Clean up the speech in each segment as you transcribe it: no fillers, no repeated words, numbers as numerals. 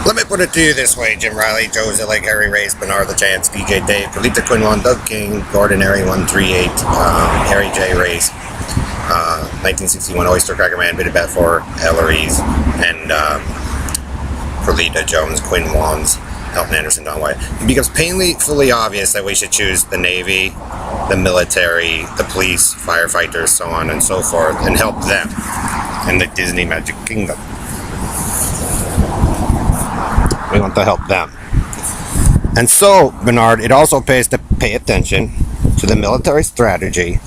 Let me put it to you this way: Jim Riley, Joe Zillig, Harry Race, Bernard LaChance, DJ Dave, Kalita Quinn 1, Doug King, Gordon Harry 138, Harry J. Race, 1961 Oyster Cracker Man, Bitty Bat 4, Ellery's, and Perlita Jones, Quinn Wands, Elton Anderson, Don White. It becomes painfully obvious that we should choose the Navy, the military, the police, firefighters, so on and so forth, and help them in the Disney Magic Kingdom. We want to help them. And so, Bernard, it also pays to pay attention to the military strategy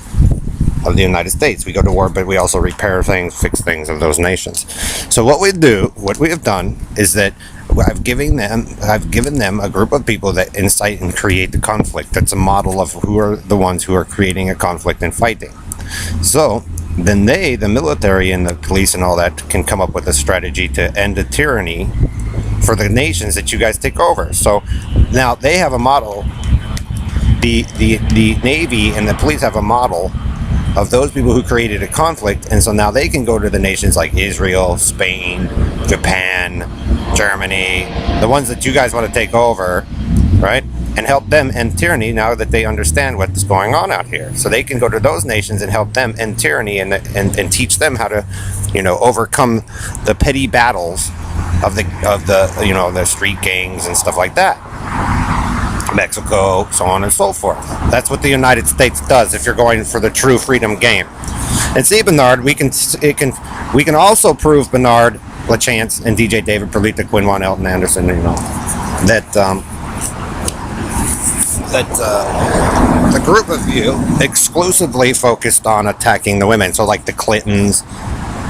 of the United States. We go to war, but we also repair things, fix things of those nations. So what we have done is that I've given them a group of people that incite and create the conflict. That's a model of who are the ones who are creating a conflict and fighting. So then they, the military and the police and all that, can come up with a strategy to end the tyranny for the nations that you guys take over. So now they have a model. The Navy and the police have a model of those people who created a conflict, and so now they can go to the nations like Israel, Spain, Japan, Germany, the ones that you guys want to take over, right? And help them end tyranny now that they understand what's going on out here. So they can go to those nations and help them end tyranny and teach them how to, overcome the petty battles of the street gangs and stuff like that. Mexico, so on and so forth. That's what the United States does if you're going for the true freedom game. And see, Bernard, we can also prove, Bernard LaChance and DJ David, Perlita, Quinn, Juan, Elton Anderson, that the group of you exclusively focused on attacking the women. So like the Clintons,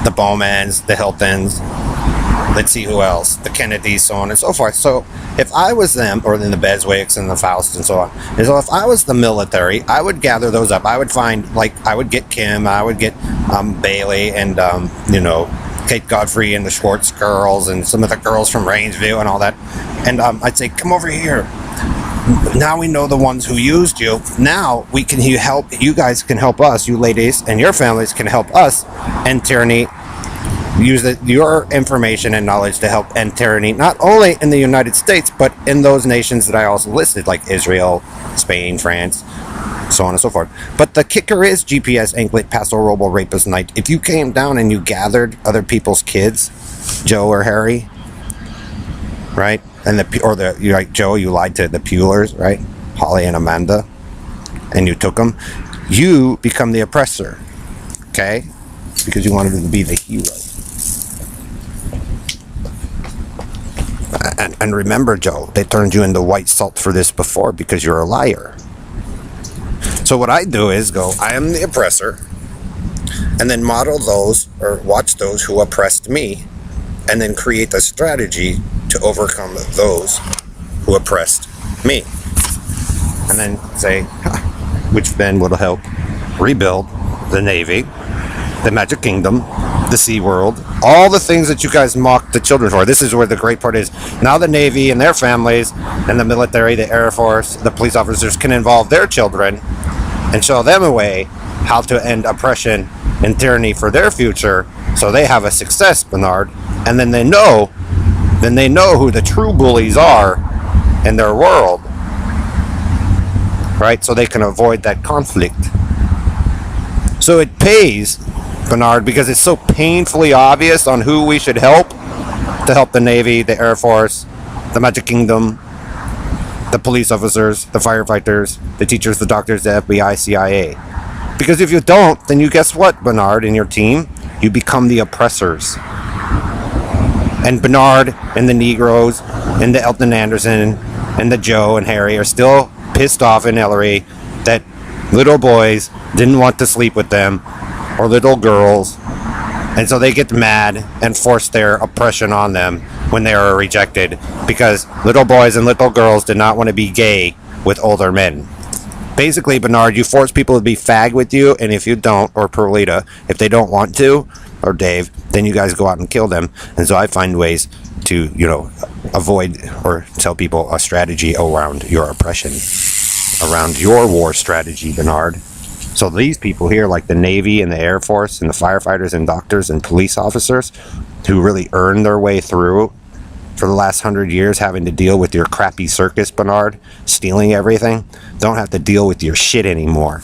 the Bowmans, the Hiltons, let's see who else, the Kennedys, so on and so forth. So if I was them, or then the Beswicks and the Faust and so on, so if I was the military, I would gather those up. I would get Kim, I would get Bailey and Kate Godfrey and the Schwartz girls and some of the girls from Rangeview and all that, and I'd say, come over here. Now we know the ones who used you. Now we can help. You guys can help us, you ladies, and your families can help us end tyranny. Use your information and knowledge to help end tyranny, not only in the United States, but in those nations that I also listed, like Israel, Spain, France, so on and so forth. But the kicker is GPS, Anklet, Paso Robo, Rapist, Knight. If you came down and you gathered other people's kids, Joe or Harry, right? And Joe, you lied to the Pewlers, right? Holly and Amanda, and you took them. You become the oppressor, okay? Because you wanted to be the hero. And remember, Joe, they turned you into white salt for this before because you're a liar. So what I do is I am the oppressor, and then model those or watch those who oppressed me, and then create a strategy to overcome those who oppressed me. And then say, which then will help rebuild the Navy, the Magic Kingdom, the Sea World, all the things that you guys mocked the children for. This is where the great part is. Now the Navy and their families and the military, the Air Force, the police officers can involve their children and show them a way how to end oppression and tyranny for their future, so they have a success, Bernard. And then they know who the true bullies are in their world, right? So they can avoid that conflict. So it pays, Bernard, because it's so painfully obvious on who we should help to help the Navy, the Air Force, the Magic Kingdom, the police officers, the firefighters, the teachers, the doctors, the FBI, CIA. Because if you don't, then you guess what, Bernard, and your team? You become the oppressors. And Bernard and the Negroes and the Elton Anderson and the Joe and Harry are still pissed off in Ellery that little boys didn't want to sleep with them, or little girls, and so they get mad and force their oppression on them when they are rejected, because little boys and little girls did not want to be gay with older men. Basically, Bernard, you force people to be fag with you, and if you don't, or Perlita, if they don't want to, or Dave, then you guys go out and kill them. And so I find ways to, avoid or tell people a strategy around your oppression, around your war strategy, Bernard. So these people here, like the Navy and the Air Force and the firefighters and doctors and police officers who really earn their way through for the last 100 years having to deal with your crappy circus, Bernard, stealing everything. Don't have to deal with your shit anymore.